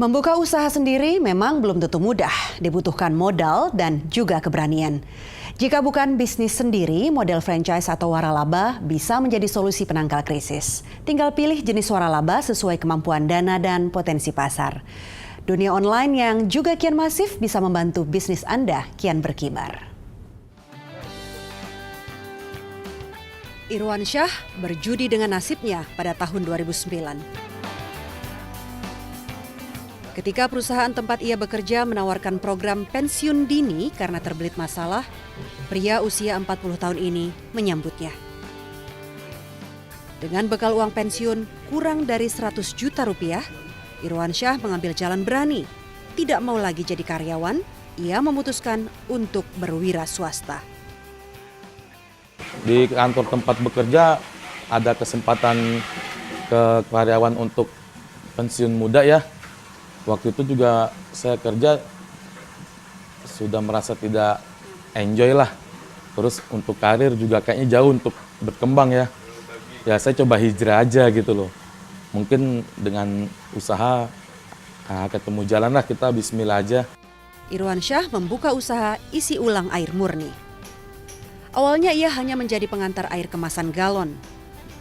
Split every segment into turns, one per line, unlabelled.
Membuka usaha sendiri memang belum tentu mudah, dibutuhkan modal dan juga keberanian. Jika bukan bisnis sendiri, model franchise atau waralaba bisa menjadi solusi penangkal krisis. Tinggal pilih jenis waralaba sesuai kemampuan dana dan potensi pasar. Dunia online yang juga kian masif bisa membantu bisnis Anda kian berkibar. Irwan Syah berjudi dengan nasibnya pada tahun 2009. Ketika perusahaan tempat ia bekerja menawarkan program pensiun dini karena terbelit masalah, pria usia 40 tahun ini menyambutnya. Dengan bekal uang pensiun kurang dari 100 juta rupiah, Irwan Syah mengambil jalan berani. Tidak mau lagi jadi karyawan, ia memutuskan untuk berwira swasta.
Di kantor tempat bekerja ada kesempatan ke karyawan untuk pensiun muda ya. Waktu itu juga saya kerja sudah merasa tidak enjoy lah. Terus untuk karir juga kayaknya jauh untuk berkembang ya. Ya saya coba hijrah aja gitu loh. Mungkin dengan usaha ketemu jalan lah, kita bismillah aja.
Irwan Syah membuka usaha isi ulang air murni. Awalnya ia hanya menjadi pengantar air kemasan galon.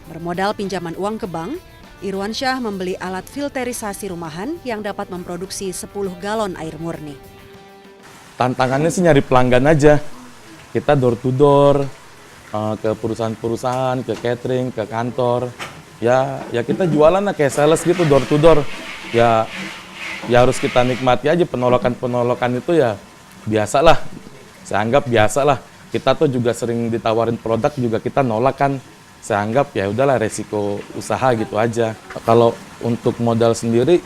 Bermodal pinjaman uang ke bank, Irwan Syah membeli alat filterisasi rumahan yang dapat memproduksi 10 galon air murni.
Tantangannya sih nyari pelanggan aja. Kita door to door, ke perusahaan-perusahaan, ke catering, ke kantor. Ya kita jualan lah kayak sales gitu, door to door. Ya harus kita nikmati aja, penolakan itu ya biasalah. Saya anggap biasalah. Kita tuh juga sering ditawarin produk juga kita nolak kan. Saya anggap ya udahlah resiko usaha gitu aja. Kalau untuk modal sendiri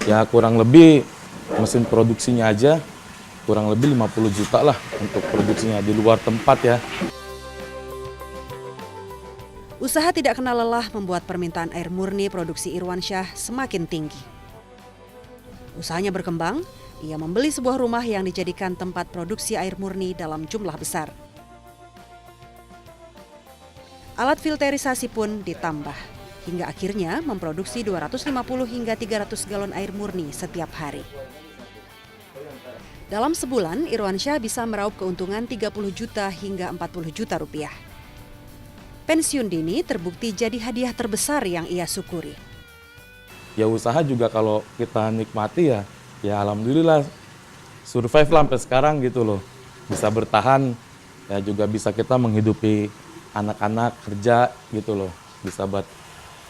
ya kurang lebih mesin produksinya aja kurang lebih 50 juta lah untuk produksinya di luar tempat ya.
Usaha tidak kenal lelah membuat permintaan air murni produksi Irwan Syah semakin tinggi. Usahanya berkembang, ia membeli sebuah rumah yang dijadikan tempat produksi air murni dalam jumlah besar. Alat filterisasi pun ditambah, hingga akhirnya memproduksi 250 hingga 300 galon air murni setiap hari. Dalam sebulan, Irwan Syah bisa meraup keuntungan 30 juta hingga 40 juta rupiah. Pensiun dini terbukti jadi hadiah terbesar yang ia syukuri.
Ya usaha juga kalau kita nikmati ya alhamdulillah survive lah sampai sekarang gitu loh. Bisa bertahan, ya juga bisa kita menghidupi anak-anak kerja gitu loh, bisa buat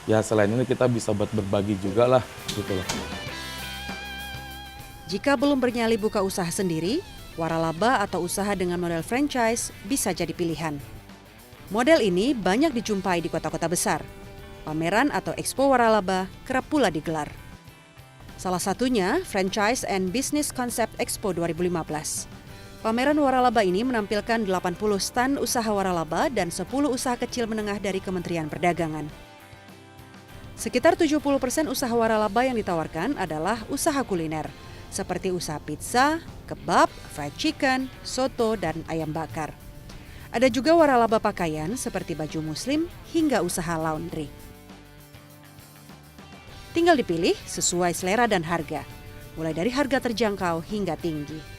ya selain ini kita bisa buat berbagi juga lah gitu loh.
Jika belum bernyali buka usaha sendiri, waralaba atau usaha dengan model franchise bisa jadi pilihan. Model ini banyak dijumpai di kota-kota besar. Pameran atau Expo Waralaba kerap pula digelar. Salah satunya Franchise and Business Concept Expo 2015. Pameran waralaba ini menampilkan 80 stand usaha waralaba dan 10 usaha kecil menengah dari Kementerian Perdagangan. Sekitar 70% usaha waralaba yang ditawarkan adalah usaha kuliner, seperti usaha pizza, kebab, fried chicken, soto, dan ayam bakar. Ada juga waralaba pakaian seperti baju muslim hingga usaha laundry. Tinggal dipilih sesuai selera dan harga, mulai dari harga terjangkau hingga tinggi.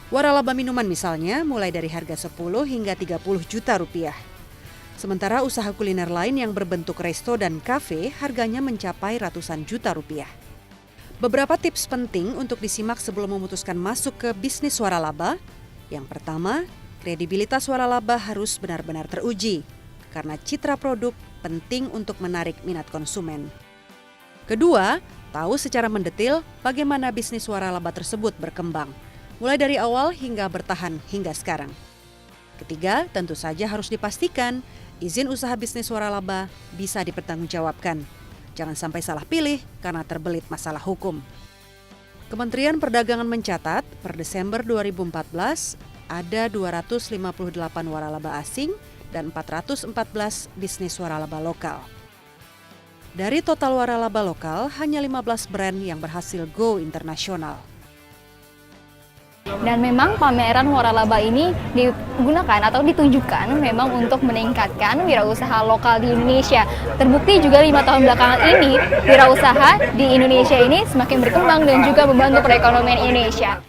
Waralaba minuman misalnya mulai dari harga 10 hingga 30 juta rupiah. Sementara usaha kuliner lain yang berbentuk resto dan kafe harganya mencapai ratusan juta rupiah. Beberapa tips penting untuk disimak sebelum memutuskan masuk ke bisnis waralaba. Yang pertama, kredibilitas waralaba harus benar-benar teruji karena citra produk penting untuk menarik minat konsumen. Kedua, tahu secara mendetil bagaimana bisnis waralaba tersebut berkembang, mulai dari awal hingga bertahan hingga sekarang. Ketiga, tentu saja harus dipastikan izin usaha bisnis waralaba bisa dipertanggungjawabkan. Jangan sampai salah pilih karena terbelit masalah hukum. Kementerian Perdagangan mencatat per Desember 2014 ada 258 waralaba asing dan 414 bisnis waralaba lokal. Dari total waralaba lokal, hanya 15 brand yang berhasil go internasional.
Dan memang pameran waralaba ini digunakan atau ditunjukkan memang untuk meningkatkan wirausaha lokal di Indonesia. Terbukti juga 5 tahun belakangan ini wirausaha di Indonesia ini semakin berkembang dan juga membantu perekonomian Indonesia.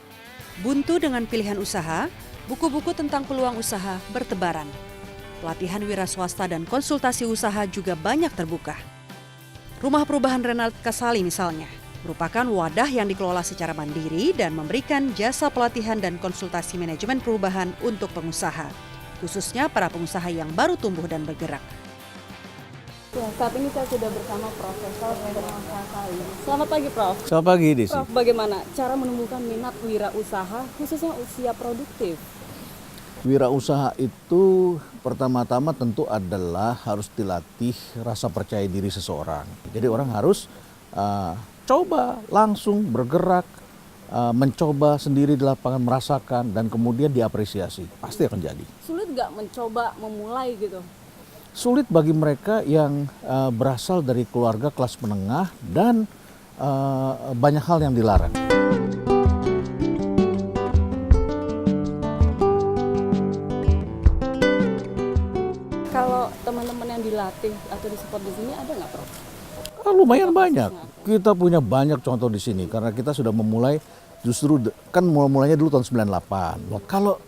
Buntu dengan pilihan usaha, buku-buku tentang peluang usaha bertebaran. Pelatihan wira swasta dan konsultasi usaha juga banyak terbuka. Rumah Perubahan Renald Kasali misalnya, merupakan wadah yang dikelola secara mandiri dan memberikan jasa pelatihan dan konsultasi manajemen perubahan untuk pengusaha, khususnya para pengusaha yang baru tumbuh dan bergerak.
Ya, saat ini saya sudah bersama Profesor Renald Kasali. Selamat pagi, Prof.
Selamat pagi, Desi.
Prof, bagaimana cara menumbuhkan minat wirausaha khususnya usia produktif?
Wirausaha itu pertama-tama tentu adalah harus dilatih rasa percaya diri seseorang. Jadi orang harus coba langsung bergerak, mencoba sendiri di lapangan, merasakan, dan kemudian diapresiasi. Pasti akan jadi.
Sulit nggak mencoba memulai gitu?
Sulit bagi mereka yang berasal dari keluarga kelas menengah dan banyak hal yang dilarang.
Kalau teman-teman yang dilatih atau disupport di sini ada nggak, Prof?
Lumayan banyak. Kita punya banyak contoh di sini karena kita sudah memulai justru kan mulainya dulu tahun 98. Loh,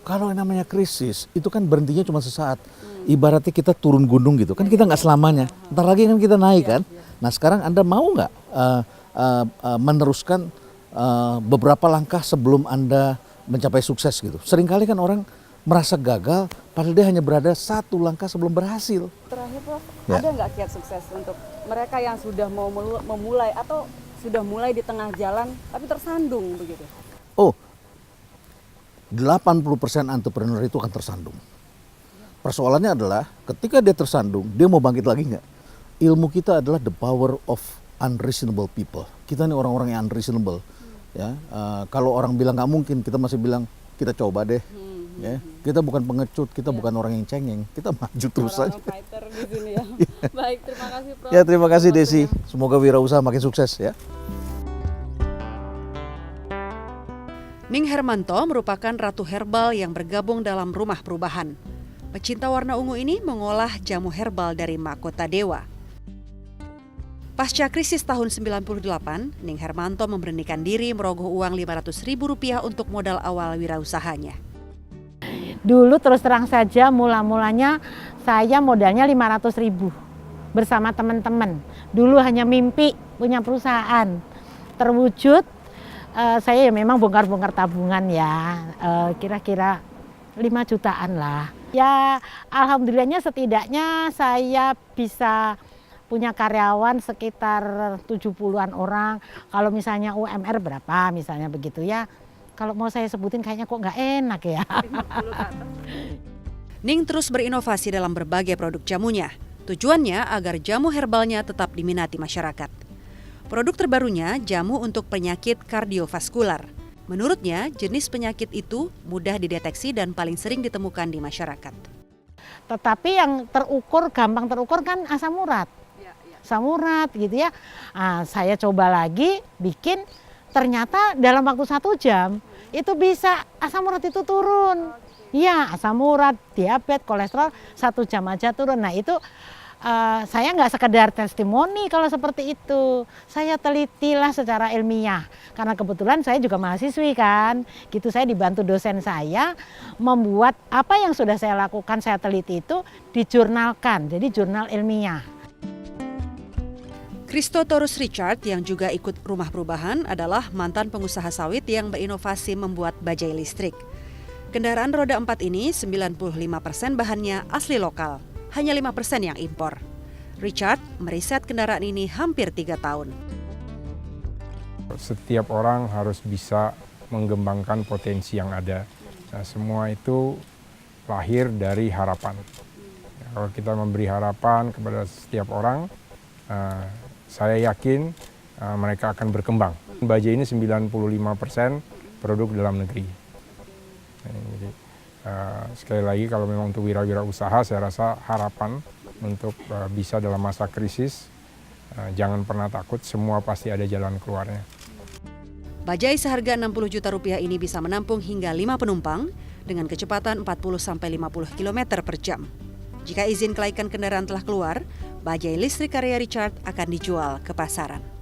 kalau yang namanya krisis itu kan berhentinya cuma sesaat. Ibaratnya kita turun gunung gitu. Kan kita nggak selamanya. Ntar lagi kan kita naik kan. Nah, sekarang Anda mau nggak meneruskan beberapa langkah sebelum Anda mencapai sukses gitu. Seringkali kan orang merasa gagal padahal dia hanya berada satu langkah sebelum berhasil.
Terakhir, Prof,
Ya.
ada nggak kiat sukses untuk mereka yang sudah mau memulai atau sudah mulai di tengah jalan tapi tersandung begitu?
Oh, 80% entrepreneur itu akan tersandung. Persoalannya adalah ketika dia tersandung, dia mau bangkit lagi nggak? Ilmu kita adalah the power of unreasonable people. Kita ini orang-orang yang unreasonable. Ya, kalau orang bilang nggak mungkin, kita masih bilang kita coba deh. Ya, kita bukan pengecut, kita bukan orang yang cengeng, kita maju terus saja.
Fighter di sini ya. Baik, terima kasih, Prof.
Ya, terima kasih Desi.
Waktunya.
Semoga wirausaha makin sukses ya.
Ning Hermanto merupakan ratu herbal yang bergabung dalam Rumah Perubahan. Pecinta warna ungu ini mengolah jamu herbal dari mahkota dewa. Pasca krisis tahun 98, Ning Hermanto memberanikan diri merogoh uang Rp500.000 untuk modal awal wirausahanya.
Dulu terus terang saja mula-mulanya saya modalnya 500.000 bersama teman-teman. Dulu hanya mimpi punya perusahaan. Terwujud saya ya memang bongkar-bongkar tabungan ya, kira-kira 5 jutaan lah. Ya alhamdulillahnya setidaknya saya bisa punya karyawan sekitar 70-an orang. Kalau misalnya UMR berapa misalnya begitu ya. Kalau mau saya sebutin kayaknya kok nggak enak ya.
Ning terus berinovasi dalam berbagai produk jamunya. Tujuannya agar jamu herbalnya tetap diminati masyarakat. Produk terbarunya jamu untuk penyakit kardiovaskular. Menurutnya, jenis penyakit itu mudah dideteksi dan paling sering ditemukan di masyarakat.
Tetapi yang terukur, gampang terukur kan asam urat. Asam urat gitu ya. Saya coba lagi bikin, ternyata dalam waktu 1 jam itu bisa asam urat itu turun. Iya, asam urat, diabetes, kolesterol 1 jam aja turun. Nah itu saya nggak sekedar testimoni kalau seperti itu. Saya telitilah secara ilmiah. Karena kebetulan saya juga mahasiswi kan. Gitu saya dibantu dosen saya membuat apa yang sudah saya lakukan, saya teliti itu dijurnalkan. Jadi jurnal ilmiah.
Christotorus Richard yang juga ikut Rumah Perubahan adalah mantan pengusaha sawit yang berinovasi membuat bajai listrik. Kendaraan roda 4 ini 95% bahannya asli lokal, hanya 5% yang impor. Richard meriset kendaraan ini hampir 3 tahun.
Setiap orang harus bisa mengembangkan potensi yang ada. Nah, semua itu lahir dari harapan. Kalau kita memberi harapan kepada setiap orang, saya yakin mereka akan berkembang. Bajai ini 95% produk dalam negeri. Jadi, sekali lagi kalau memang untuk wira-usaha, saya rasa harapan untuk bisa dalam masa krisis, jangan pernah takut, semua pasti ada jalan keluarnya.
Bajai seharga 60 juta rupiah ini bisa menampung hingga 5 penumpang dengan kecepatan 40-50 km per jam. Jika izin kelaikan kendaraan telah keluar, bajai listrik karya Richard akan dijual ke pasaran.